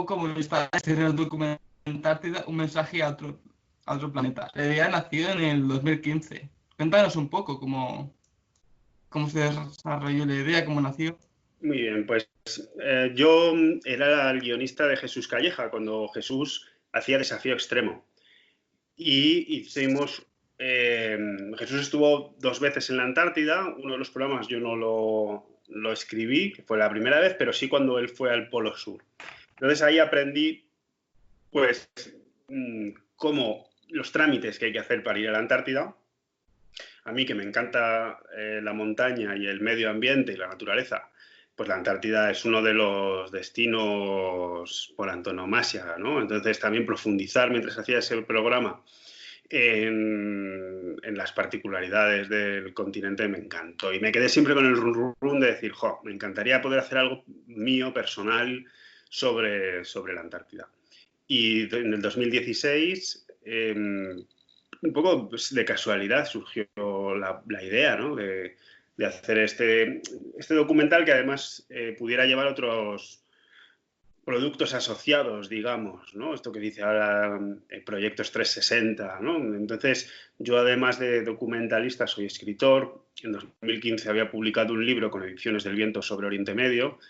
como está el documental, un mensaje a otro planeta. La idea nació en el 2015. Cuéntanos un poco cómo se desarrolló la idea, cómo nació. Muy bien, pues yo era el guionista de Jesús Calleja cuando Jesús hacía Desafío Extremo. Y hicimos... Jesús estuvo 2 veces en la Antártida. Uno de los programas yo no lo escribí, que fue la primera vez, pero sí cuando él fue al Polo Sur. Entonces ahí aprendí, pues, cómo los trámites que hay que hacer para ir a la Antártida. A mí, que me encanta la montaña y el medio ambiente y la naturaleza, pues la Antártida es uno de los destinos por antonomasia, ¿no? Entonces también profundizar mientras hacía ese programa en las particularidades del continente me encantó. Y me quedé siempre con el run de decir, jo, me encantaría poder hacer algo mío, personal, sobre la Antártida. Y en el 2016, un poco pues, de casualidad, surgió la idea, ¿no? de hacer este documental que además pudiera llevar otros productos asociados, digamos, ¿no? Esto que dice ahora Proyectos 360, ¿no? Entonces, yo además de documentalista soy escritor. En 2015 había publicado un libro con Ediciones del Viento sobre Oriente Medio.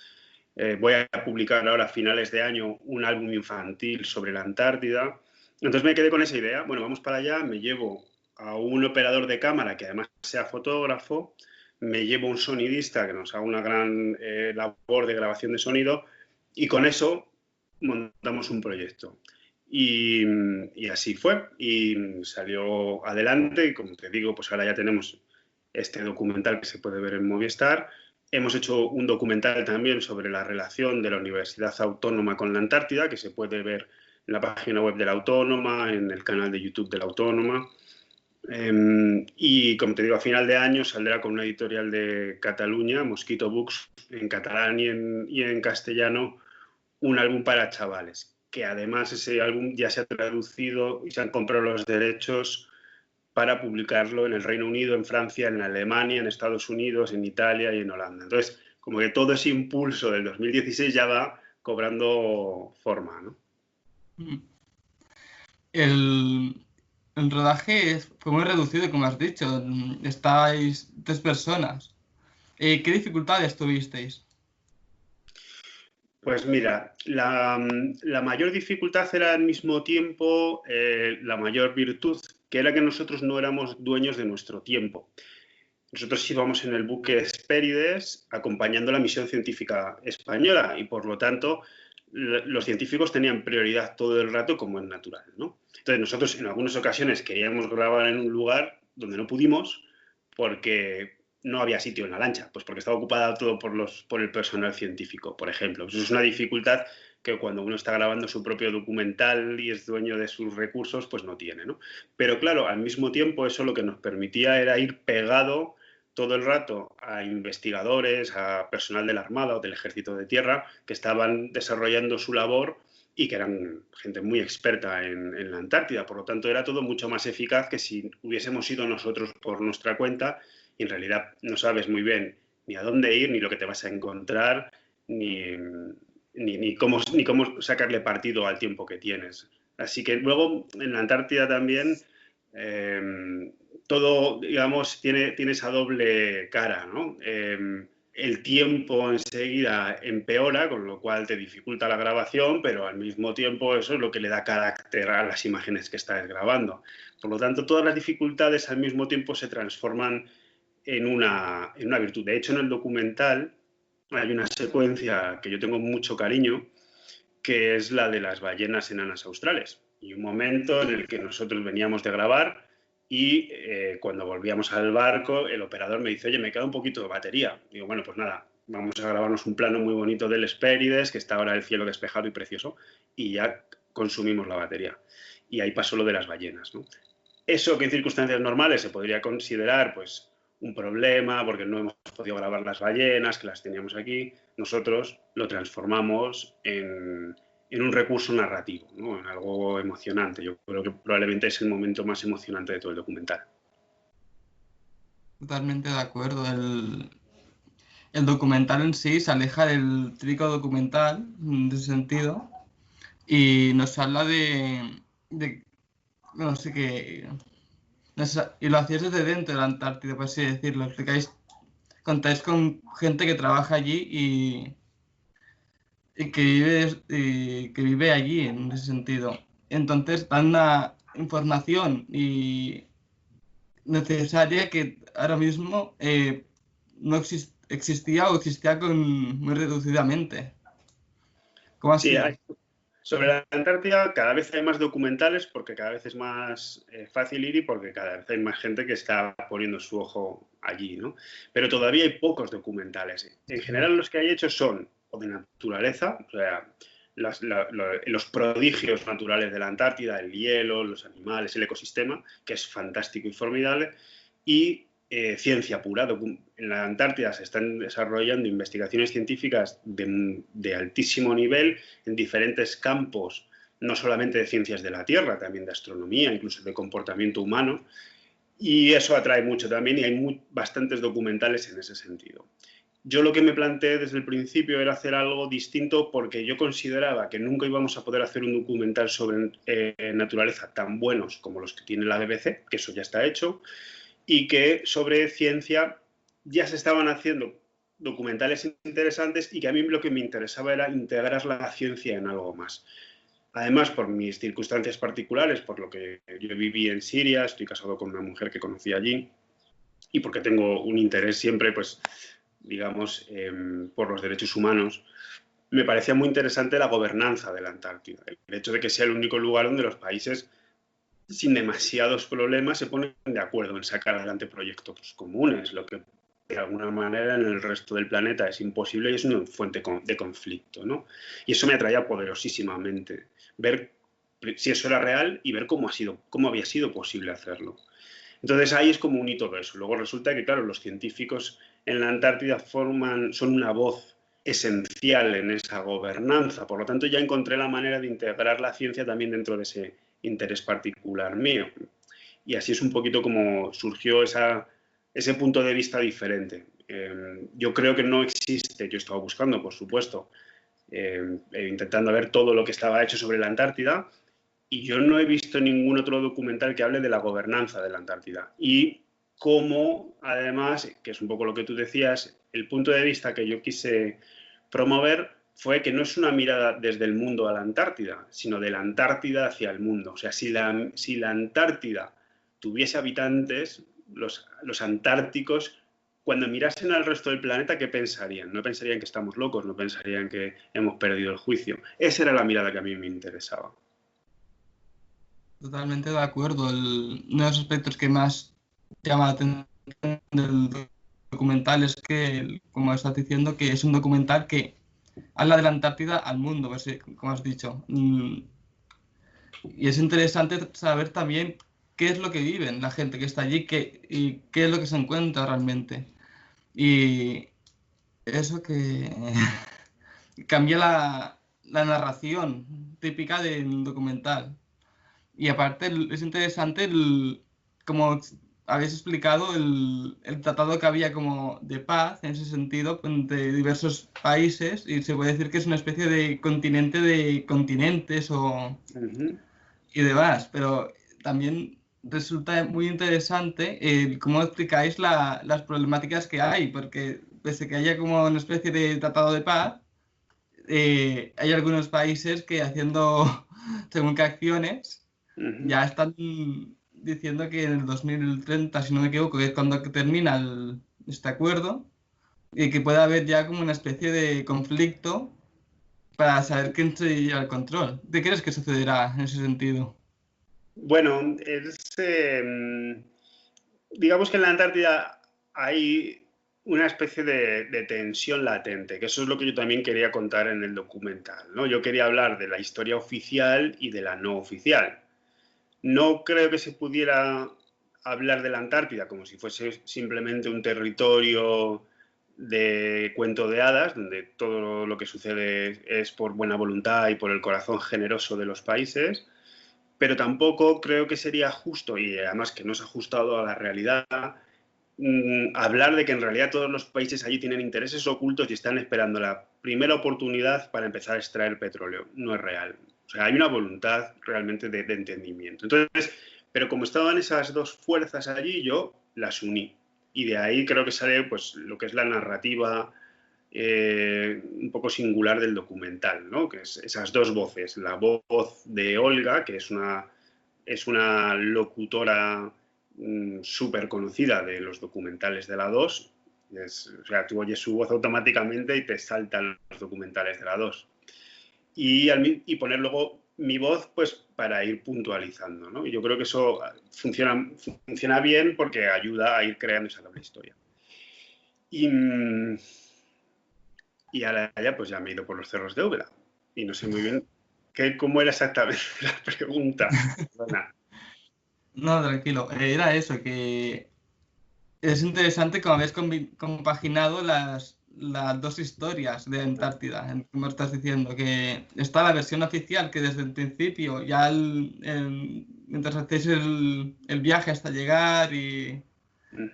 Voy a publicar ahora a finales de año un álbum infantil sobre la Antártida. Entonces me quedé con esa idea. Bueno, vamos para allá, me llevo a un operador de cámara que además sea fotógrafo, me llevo un sonidista que nos haga una gran labor de grabación de sonido y con eso montamos un proyecto. Y así fue. Y salió adelante y como te digo, pues ahora ya tenemos este documental que se puede ver en Movistar. Hemos hecho un documental también sobre la relación de la Universidad Autónoma con la Antártida, que se puede ver en la página web de la Autónoma, en el canal de YouTube de la Autónoma. Y como te digo, a final de año saldrá con una editorial de Cataluña, Mosquito Books, en catalán y en castellano, un álbum para chavales, que además ese álbum ya se ha traducido y se han comprado los derechos para publicarlo en el Reino Unido, en Francia, en Alemania, en Estados Unidos, en Italia y en Holanda. Entonces, como que todo ese impulso del 2016 ya va cobrando forma, ¿no? El rodaje fue muy reducido, como has dicho. Estáis 3 personas. ¿Qué dificultades tuvisteis? Pues mira, la mayor dificultad era al mismo tiempo la mayor virtud, que era que nosotros no éramos dueños de nuestro tiempo. Nosotros íbamos en el buque Hespérides acompañando la misión científica española y, por lo tanto, los científicos tenían prioridad todo el rato, como es natural, ¿no? Entonces, nosotros en algunas ocasiones queríamos grabar en un lugar donde no pudimos porque no había sitio en la lancha, pues porque estaba ocupada todo por el personal científico, por ejemplo. Eso es una dificultad que cuando uno está grabando su propio documental y es dueño de sus recursos, pues no tiene, ¿no? Pero claro, al mismo tiempo eso lo que nos permitía era ir pegado todo el rato a investigadores, a personal de la Armada o del Ejército de Tierra que estaban desarrollando su labor y que eran gente muy experta en la Antártida. Por lo tanto, era todo mucho más eficaz que si hubiésemos ido nosotros por nuestra cuenta y en realidad no sabes muy bien ni a dónde ir, ni lo que te vas a encontrar, ni cómo sacarle partido al tiempo que tienes. Así que luego en la Antártida también todo, digamos, tiene esa doble cara, ¿no? El tiempo enseguida empeora, con lo cual te dificulta la grabación, pero al mismo tiempo eso es lo que le da carácter a las imágenes que estás grabando. Por lo tanto, todas las dificultades al mismo tiempo se transforman en una virtud. De hecho, en el documental hay una secuencia que yo tengo mucho cariño, que es la de las ballenas enanas australes. Y un momento en el que nosotros veníamos de grabar y cuando volvíamos al barco, el operador me dice, oye, me queda un poquito de batería. Digo, bueno, pues nada, vamos a grabarnos un plano muy bonito del Hespérides, que está ahora el cielo despejado y precioso, y ya consumimos la batería. Y ahí pasó lo de las ballenas, ¿no? Eso que en circunstancias normales se podría considerar, pues, un problema porque no hemos podido grabar las ballenas, que las teníamos aquí. Nosotros lo transformamos en un recurso narrativo, ¿no? En algo emocionante. Yo creo que probablemente es el momento más emocionante de todo el documental. Totalmente de acuerdo. El documental en sí se aleja del típico documental, en ese sentido, y nos habla de no sé qué, y lo hacéis desde dentro de la Antártida, por así decirlo, contáis con gente que trabaja allí y que vive allí en ese sentido. Entonces dan una información y necesaria que ahora mismo no existía o existía muy reducidamente. ¿Cómo Sí, así? sobre la Antártida cada vez hay más documentales porque cada vez es más fácil ir y porque cada vez hay más gente que está poniendo su ojo allí, ¿no? Pero todavía hay pocos documentales. En general los que hay hechos son o de naturaleza, o sea, los prodigios naturales de la Antártida, el hielo, los animales, el ecosistema, que es fantástico y formidable, y ciencia pura. En la Antártida se están desarrollando investigaciones científicas de altísimo nivel en diferentes campos, no solamente de ciencias de la Tierra, también de astronomía, incluso de comportamiento humano, y eso atrae mucho también y hay bastantes documentales en ese sentido. Yo lo que me planteé desde el principio era hacer algo distinto porque yo consideraba que nunca íbamos a poder hacer un documental sobre naturaleza tan buenos como los que tiene la BBC, que eso ya está hecho, y que sobre ciencia ya se estaban haciendo documentales interesantes y que a mí lo que me interesaba era integrar la ciencia en algo más. Además, por mis circunstancias particulares, por lo que yo viví en Siria, estoy casado con una mujer que conocí allí y porque tengo un interés siempre, pues, digamos, por los derechos humanos, me parecía muy interesante la gobernanza de la Antártida. El hecho de que sea el único lugar donde los países sin demasiados problemas se ponen de acuerdo en sacar adelante proyectos comunes, lo que de alguna manera en el resto del planeta es imposible y es una fuente de conflicto, ¿no? Y eso me atraía poderosísimamente, ver si eso era real y ver cómo había sido posible hacerlo. Entonces ahí es como uní todo eso. Luego resulta que, claro, los científicos en la Antártida son una voz esencial en esa gobernanza. Por lo tanto, ya encontré la manera de integrar la ciencia también dentro de ese interés particular mío. Y así es un poquito como surgió ese punto de vista diferente. Yo creo que no existe, yo estaba buscando, por supuesto, intentando ver todo lo que estaba hecho sobre la Antártida, y yo no he visto ningún otro documental que hable de la gobernanza de la Antártida. Y cómo, además, que es un poco lo que tú decías, el punto de vista que yo quise promover fue que no es una mirada desde el mundo a la Antártida, sino de la Antártida hacia el mundo. O sea, si la Antártida tuviese habitantes, los antárticos, cuando mirasen al resto del planeta, ¿qué pensarían? No pensarían que estamos locos, no pensarían que hemos perdido el juicio. Esa era la mirada que a mí me interesaba. Totalmente de acuerdo. Uno de los aspectos que más llama la atención del documental es que, como estás diciendo, que es un documental que habla de la Antártida al mundo, pues, como has dicho. Y es interesante saber también qué es lo que viven la gente que está allí y qué es lo que se encuentra realmente. Y eso que cambia la narración típica del documental. Y aparte es interesante como habéis explicado, el tratado que había como de paz en ese sentido entre diversos países y se puede decir que es una especie de continente de continentes Uh-huh. y demás, pero también resulta muy interesante cómo explicáis las problemáticas que hay, porque pese a que haya como una especie de tratado de paz, hay algunos países que haciendo según qué acciones Uh-huh. ya están diciendo que en el 2030, si no me equivoco, que es cuando termina este acuerdo, y que puede haber ya como una especie de conflicto para saber quién se lleva el control. ¿Qué crees que sucederá en ese sentido? Bueno, digamos que en la Antártida hay una especie de tensión latente, que eso es lo que yo también quería contar en el documental, ¿no? Yo quería hablar de la historia oficial y de la no oficial. No creo que se pudiera hablar de la Antártida como si fuese simplemente un territorio de cuento de hadas, donde todo lo que sucede es por buena voluntad y por el corazón generoso de los países, pero tampoco creo que sería justo, y además que no se ha ajustado a la realidad, hablar de que en realidad todos los países allí tienen intereses ocultos y están esperando la primera oportunidad para empezar a extraer petróleo. No es real. O sea, hay una voluntad realmente de entendimiento. Entonces, pero como estaban esas dos fuerzas allí, yo las uní. Y de ahí creo que sale pues, lo que es la narrativa un poco singular del documental, ¿no? Que es esas dos voces. La voz de Olga, que es una locutora súper conocida de los documentales de la 2. O sea, tú oyes su voz automáticamente y te saltan los documentales de la 2. Y poner luego mi voz pues para ir puntualizando, ¿no? Y yo creo que eso funciona bien porque ayuda a ir creando esa doble historia. Y ahora ya pues ya me he ido por los cerros de Úbeda y no sé muy bien cómo era exactamente la pregunta. Bueno. No, tranquilo. Era eso, que es interesante como habéis compaginado las dos historias de Antártida, como estás diciendo, que está la versión oficial que desde el principio, ya mientras hacéis el viaje hasta llegar y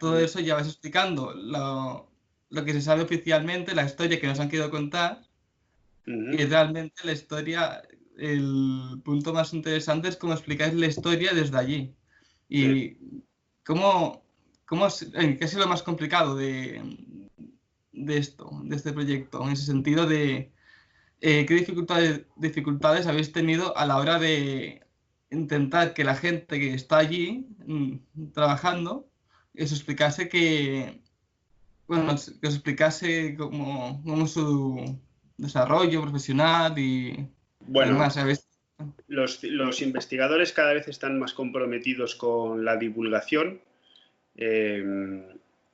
todo eso, ya vais explicando lo que se sabe oficialmente, la historia que nos han querido contar, y realmente la historia, el punto más interesante es cómo explicáis la historia desde allí. Y cómo, qué ha sido lo más complicado de este proyecto, en ese sentido de qué dificultades habéis tenido a la hora de intentar que la gente que está allí trabajando os explicase bueno, que os explicase cómo es su desarrollo profesional y Bueno, demás, ¿sabéis? los investigadores cada vez están más comprometidos con la divulgación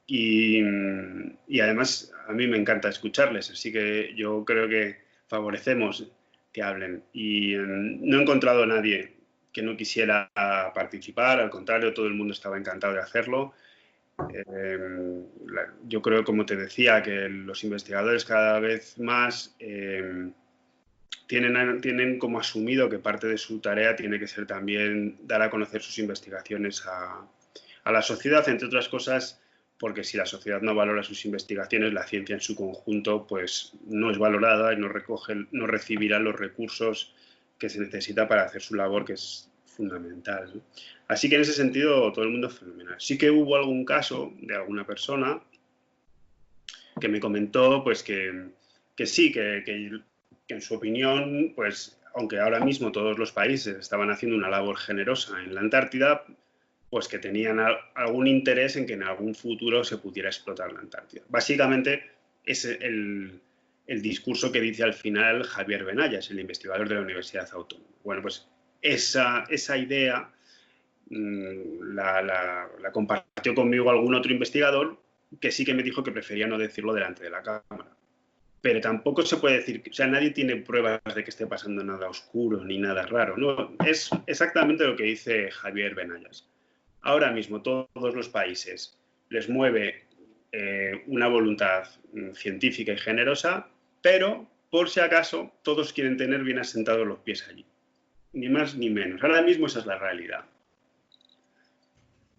y además a mí me encanta escucharles, así que yo creo que favorecemos que hablen. Y no he encontrado a nadie que no quisiera participar, al contrario, todo el mundo estaba encantado de hacerlo. Yo creo, como te decía, que los investigadores cada vez más tienen como asumido que parte de su tarea tiene que ser también dar a conocer sus investigaciones a la sociedad, entre otras cosas, porque si la sociedad no valora sus investigaciones, la ciencia en su conjunto pues no es valorada y no recibirá los recursos que se necesita para hacer su labor, que es fundamental, ¿no? Así que en ese sentido todo el mundo es fenomenal. Sí que hubo algún caso de alguna persona que me comentó pues que sí, que en su opinión, pues aunque ahora mismo todos los países estaban haciendo una labor generosa en la Antártida, pues que tenían algún interés en que en algún futuro se pudiera explotar la Antártida. Básicamente es el discurso que dice al final Javier Benayas, el investigador de la Universidad Autónoma. Bueno, pues esa idea la compartió conmigo algún otro investigador que sí que me dijo que prefería no decirlo delante de la cámara. Pero tampoco se puede decir, o sea, nadie tiene pruebas de que esté pasando nada oscuro ni nada raro, ¿no? Es exactamente lo que dice Javier Benayas. Ahora mismo todos los países les mueve una voluntad científica y generosa, pero por si acaso todos quieren tener bien asentados los pies allí. Ni más ni menos. Ahora mismo esa es la realidad.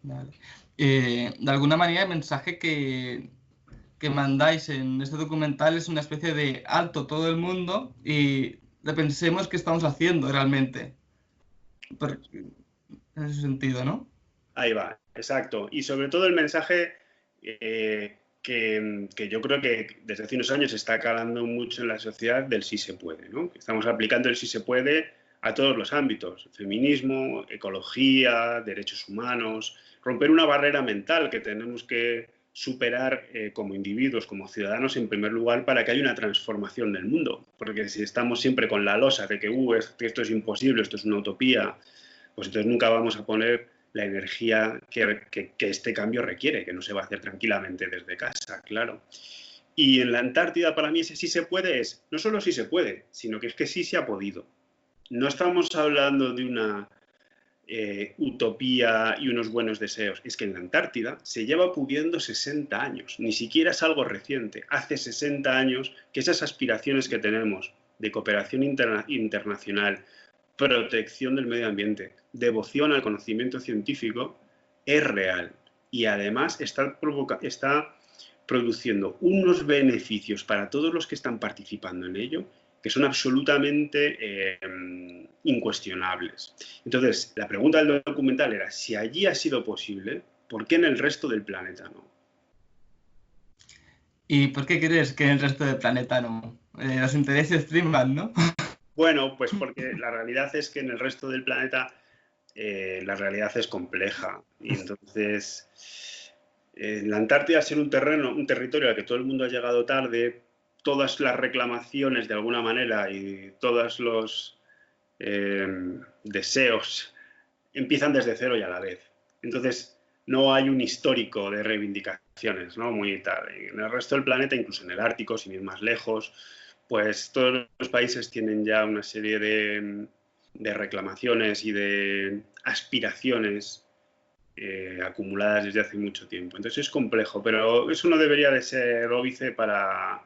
Vale. De alguna manera el mensaje que mandáis en este documental es una especie de alto todo el mundo y repensemos qué estamos haciendo realmente. En ese sentido, ¿no? Ahí va, exacto. Y sobre todo el mensaje que yo creo que desde hace unos años está calando mucho en la sociedad del sí se puede, ¿no? Estamos aplicando el sí se puede a todos los ámbitos, feminismo, ecología, derechos humanos, romper una barrera mental que tenemos que superar como individuos, como ciudadanos, en primer lugar, para que haya una transformación del mundo. Porque si estamos siempre con la losa de que esto es imposible, esto es una utopía, pues entonces nunca vamos a poner la energía que este cambio requiere, que no se va a hacer tranquilamente desde casa, claro. Y en la Antártida, para mí, ese sí se puede es, no solo sí se puede, sino que es que sí se ha podido. No estamos hablando de una utopía y unos buenos deseos. Es que en la Antártida se lleva pudiendo 60 años, ni siquiera es algo reciente. Hace 60 años que esas aspiraciones que tenemos de cooperación internacional, protección del medio ambiente, devoción al conocimiento científico, es real. Y además está produciendo unos beneficios para todos los que están participando en ello que son absolutamente incuestionables. Entonces, la pregunta del documental era, si allí ha sido posible, ¿por qué en el resto del planeta no? ¿Y por qué crees que en el resto del planeta no? Los intereses priman, ¿no? Bueno, pues porque la realidad es que en el resto del planeta la realidad es compleja. Y entonces, la Antártida, al ser un territorio al que todo el mundo ha llegado tarde, todas las reclamaciones de alguna manera y todos los deseos empiezan desde cero y a la vez. Entonces, no hay un histórico de reivindicaciones, ¿no? Muy tarde. En el resto del planeta, incluso en el Ártico, sin ir más lejos, pues todos los países tienen ya una serie de reclamaciones y de aspiraciones acumuladas desde hace mucho tiempo. Entonces es complejo, pero eso no debería de ser óbice para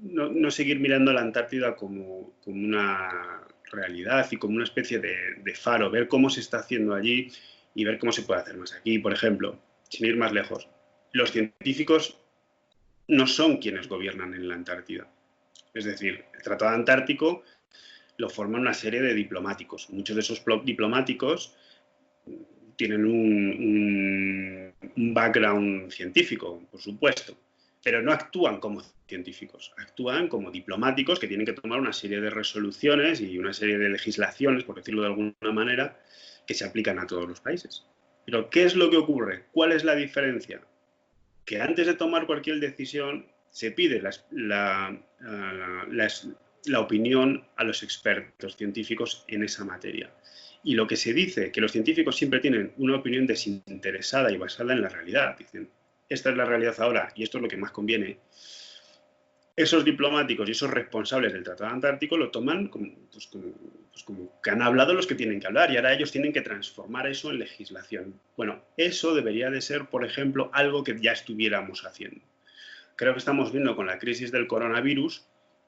no seguir mirando la Antártida como una realidad y como una especie de faro, ver cómo se está haciendo allí y ver cómo se puede hacer más aquí. Por ejemplo, sin ir más lejos, los científicos no son quienes gobiernan en la Antártida. Es decir, el Tratado Antártico lo forman una serie de diplomáticos. Muchos de esos diplomáticos tienen un background científico, por supuesto, pero no actúan como científicos, actúan como diplomáticos que tienen que tomar una serie de resoluciones y una serie de legislaciones, por decirlo de alguna manera, que se aplican a todos los países. Pero, ¿qué es lo que ocurre? ¿Cuál es la diferencia? Que antes de tomar cualquier decisión se pide la opinión a los expertos científicos en esa materia. Y lo que se dice, que los científicos siempre tienen una opinión desinteresada y basada en la realidad. Dicen, esta es la realidad ahora y esto es lo que más conviene. Esos diplomáticos y esos responsables del Tratado Antártico lo toman como que han hablado los que tienen que hablar y ahora ellos tienen que transformar eso en legislación. Bueno, eso debería de ser, por ejemplo, algo que ya estuviéramos haciendo. Creo que estamos viendo con la crisis del coronavirus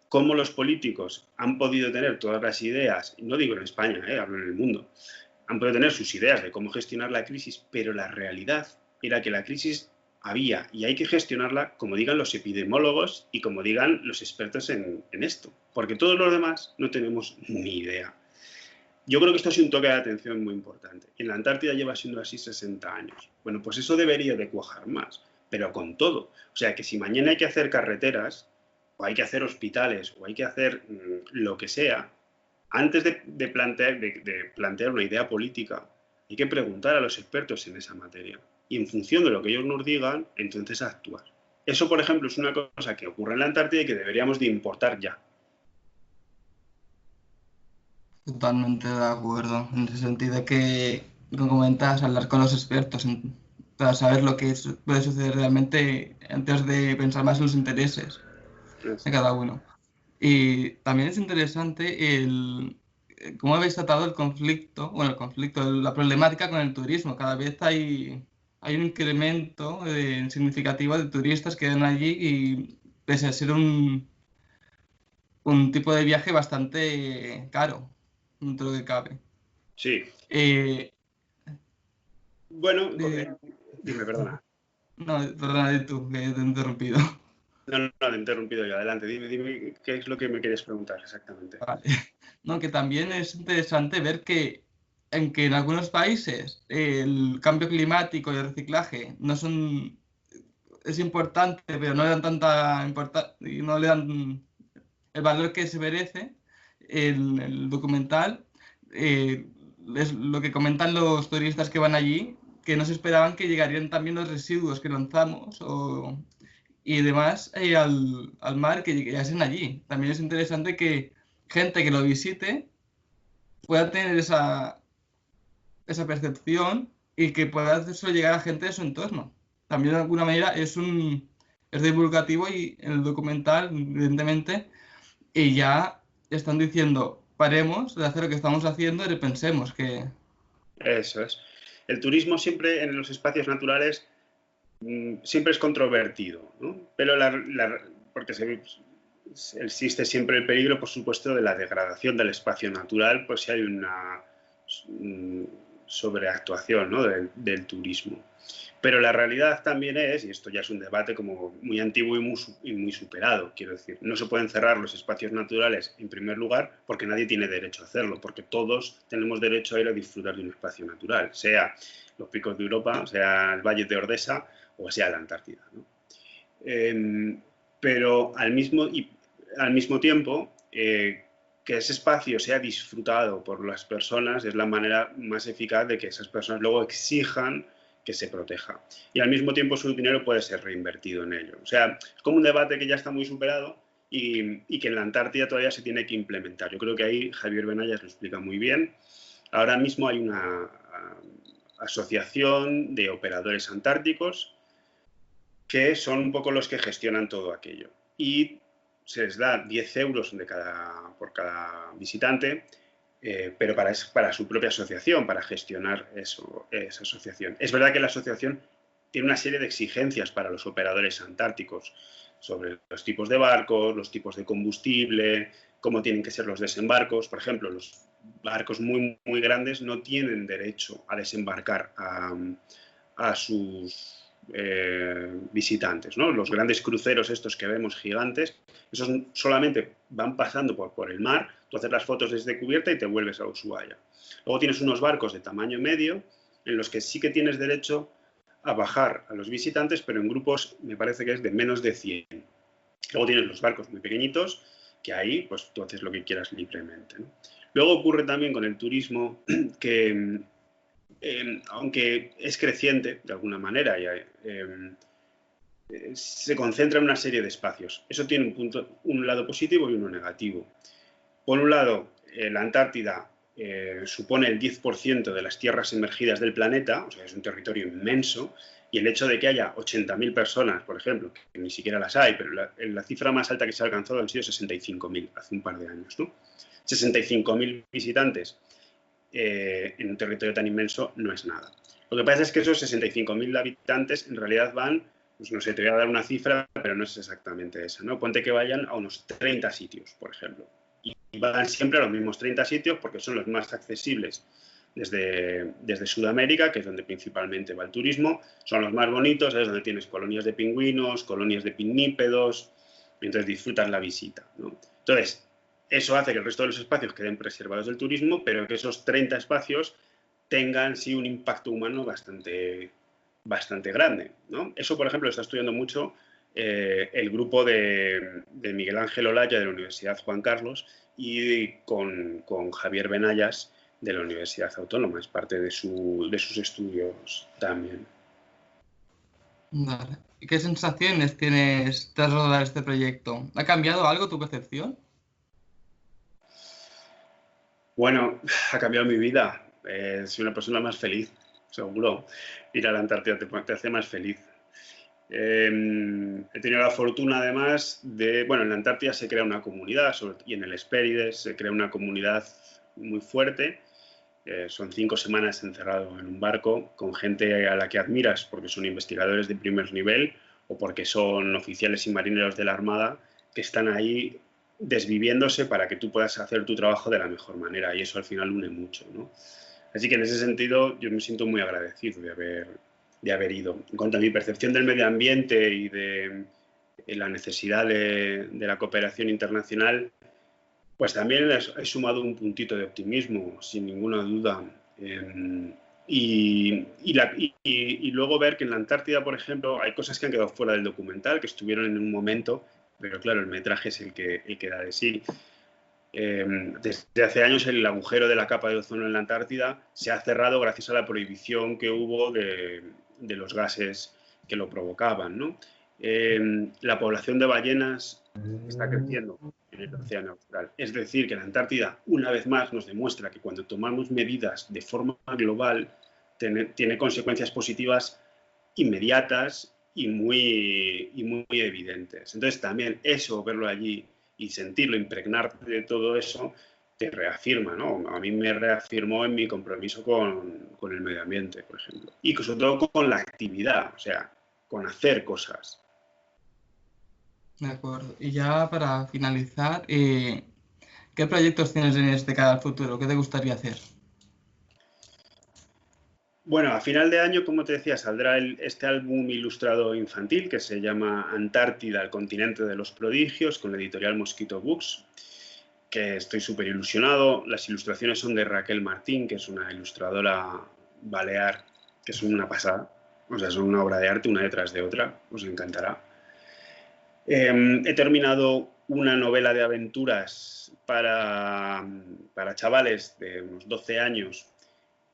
cómo los políticos han podido tener todas las ideas, no digo en España, hablo en el mundo, han podido tener sus ideas de cómo gestionar la crisis, pero la realidad era que la crisis había y hay que gestionarla como digan los epidemiólogos y como digan los expertos en esto, porque todos los demás no tenemos ni idea. Yo creo que esto ha sido un toque de atención muy importante. En la Antártida lleva siendo así 60 años. Bueno, pues eso debería de cuajar más, pero con todo. O sea, que si mañana hay que hacer carreteras, o hay que hacer hospitales, o hay que hacer lo que sea, antes de plantear una idea política, hay que preguntar a los expertos en esa materia. Y en función de lo que ellos nos digan, entonces actuar. Eso, por ejemplo, es una cosa que ocurre en la Antártida y que deberíamos de importar ya. Totalmente de acuerdo, en el sentido de que, como comentas, hablar con los expertos para saber lo que puede suceder realmente antes de pensar más en los intereses de cada uno. Y también es interesante cómo habéis tratado el conflicto, bueno, la problemática con el turismo. Cada vez hay un incremento significativo de turistas que van allí y pese a ser un tipo de viaje bastante caro, dentro de lo que cabe. Sí. Eh, Bueno, eh, dime, perdona. no, perdona tú, que te he interrumpido. No, te he interrumpido yo. Adelante, dime qué es lo que me quieres preguntar exactamente. Vale. No, que también es interesante ver que en algunos países el cambio climático y el reciclaje no son, es importante, pero no le dan tanta importancia y no le dan el valor que se merece. El documental es lo que comentan los turistas que van allí, que no se esperaban que llegarían también los residuos que lanzamos y demás al mar que llegasen allí. También es interesante que gente que lo visite pueda tener esa percepción y que pueda hacerse llegar a gente de su entorno. También de alguna manera es divulgativo y en el documental, evidentemente, y ya están diciendo, paremos de hacer lo que estamos haciendo y repensemos que... Eso es. El turismo siempre en los espacios naturales siempre es controvertido, ¿no? Pero porque existe siempre el peligro, por supuesto, de la degradación del espacio natural, pues si hay sobreactuación, ¿no? del turismo. Pero la realidad también es, y esto ya es un debate como muy antiguo y muy superado, quiero decir, no se pueden cerrar los espacios naturales en primer lugar porque nadie tiene derecho a hacerlo, porque todos tenemos derecho a ir a disfrutar de un espacio natural, sea los picos de Europa, sea el Valle de Ordesa o sea la Antártida, ¿no? Pero al mismo tiempo, que ese espacio sea disfrutado por las personas es la manera más eficaz de que esas personas luego exijan que se proteja. Y al mismo tiempo su dinero puede ser reinvertido en ello. O sea, es como un debate que ya está muy superado y que en la Antártida todavía se tiene que implementar. Yo creo que ahí Javier Benayas lo explica muy bien. Ahora mismo hay una asociación de operadores antárticos que son un poco los que gestionan todo aquello. Y se les da 10 euros por cada visitante, pero para su propia asociación, para gestionar esa asociación. Es verdad que la asociación tiene una serie de exigencias para los operadores antárticos sobre los tipos de barcos, los tipos de combustible, cómo tienen que ser los desembarcos. Por ejemplo, los barcos muy, muy grandes no tienen derecho a desembarcar a sus visitantes, ¿no? Los grandes cruceros estos que vemos gigantes, esos solamente van pasando por el mar, tú haces las fotos desde cubierta y te vuelves a Ushuaia. Luego tienes unos barcos de tamaño medio en los que sí que tienes derecho a bajar a los visitantes, pero en grupos me parece que es de menos de 100. Luego tienes los barcos muy pequeñitos, que ahí pues tú haces lo que quieras libremente, ¿no? Luego ocurre también con el turismo que aunque es creciente de alguna manera, se concentra en una serie de espacios. Eso tiene un lado positivo y uno negativo. Por un lado, la Antártida supone el 10% de las tierras emergidas del planeta, o sea, es un territorio inmenso, y el hecho de que haya 80.000 personas, por ejemplo, que ni siquiera las hay, pero la cifra más alta que se ha alcanzado han sido 65.000 hace un par de años, ¿no? 65.000 visitantes en un territorio tan inmenso no es nada. Lo que pasa es que esos 65.000 habitantes en realidad van, pues no sé, te voy a dar una cifra, pero no es exactamente esa, ¿no? Ponte que vayan a unos 30 sitios, por ejemplo. Y van siempre a los mismos 30 sitios porque son los más accesibles desde Sudamérica, que es donde principalmente va el turismo. Son los más bonitos, es donde tienes colonias de pingüinos, colonias de pinnípedos, y entonces disfrutas la visita, ¿no? Entonces, eso hace que el resto de los espacios queden preservados del turismo, pero que esos 30 espacios tengan sí un impacto humano bastante grande, ¿no? Eso, por ejemplo, lo está estudiando mucho el grupo de Miguel Ángel Olaya de la Universidad Juan Carlos y con Javier Benayas de la Universidad Autónoma. Es parte de sus estudios también. Vale. ¿Y qué sensaciones tienes tras rodar este proyecto? ¿Ha cambiado algo tu percepción? Bueno, ha cambiado mi vida. Soy una persona más feliz, seguro. Ir a la Antártida te hace más feliz. He tenido la fortuna, además, bueno, en la Antártida se crea una comunidad y en el Hespérides se crea una comunidad muy fuerte. Son 5 semanas encerrado en un barco con gente a la que admiras porque son investigadores de primer nivel o porque son oficiales y marineros de la Armada que están ahí desviviéndose para que tú puedas hacer tu trabajo de la mejor manera, y eso al final une mucho, ¿no? Así que en ese sentido yo me siento muy agradecido de haber ido. En cuanto a mi percepción del medio ambiente y de la necesidad de la cooperación internacional, pues también he sumado un puntito de optimismo, sin ninguna duda. Y luego ver que en la Antártida, por ejemplo, hay cosas que han quedado fuera del documental, que estuvieron en un momento, pero claro, el metraje es el que da de sí. Desde hace años el agujero de la capa de ozono en la Antártida se ha cerrado gracias a la prohibición que hubo de los gases que lo provocaban, ¿no? La población de ballenas está creciendo en el océano austral. Es decir, que la Antártida, una vez más, nos demuestra que cuando tomamos medidas de forma global, tiene consecuencias positivas inmediatas y muy evidentes. Entonces, también eso, verlo allí y sentirlo, impregnarte de todo eso, te reafirma, ¿no? A mí me reafirmó en mi compromiso con el medio ambiente, por ejemplo. Y sobre todo con la actividad, o sea, con hacer cosas. De acuerdo. Y ya para finalizar, ¿qué proyectos tienes de cara al futuro? ¿Qué te gustaría hacer? Bueno, a final de año, como te decía, saldrá este álbum ilustrado infantil que se llama Antártida, el continente de los prodigios, con la editorial Mosquito Books, que estoy súper ilusionado. Las ilustraciones son de Raquel Martín, que es una ilustradora balear, que es una pasada. O sea, son una obra de arte una detrás de otra, os encantará. He terminado una novela de aventuras para chavales de unos 12 años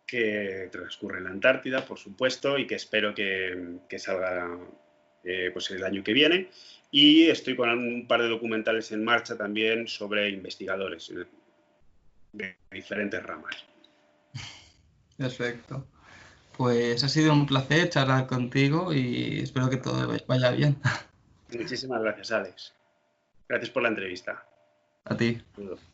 que transcurre en la Antártida, por supuesto, y que espero que salga pues el año que viene. Y estoy con un par de documentales en marcha también sobre investigadores de diferentes ramas. Perfecto. Pues ha sido un placer charlar contigo y espero que todo vaya bien. Muchísimas gracias, Alex. Gracias por la entrevista. A ti. Saludos.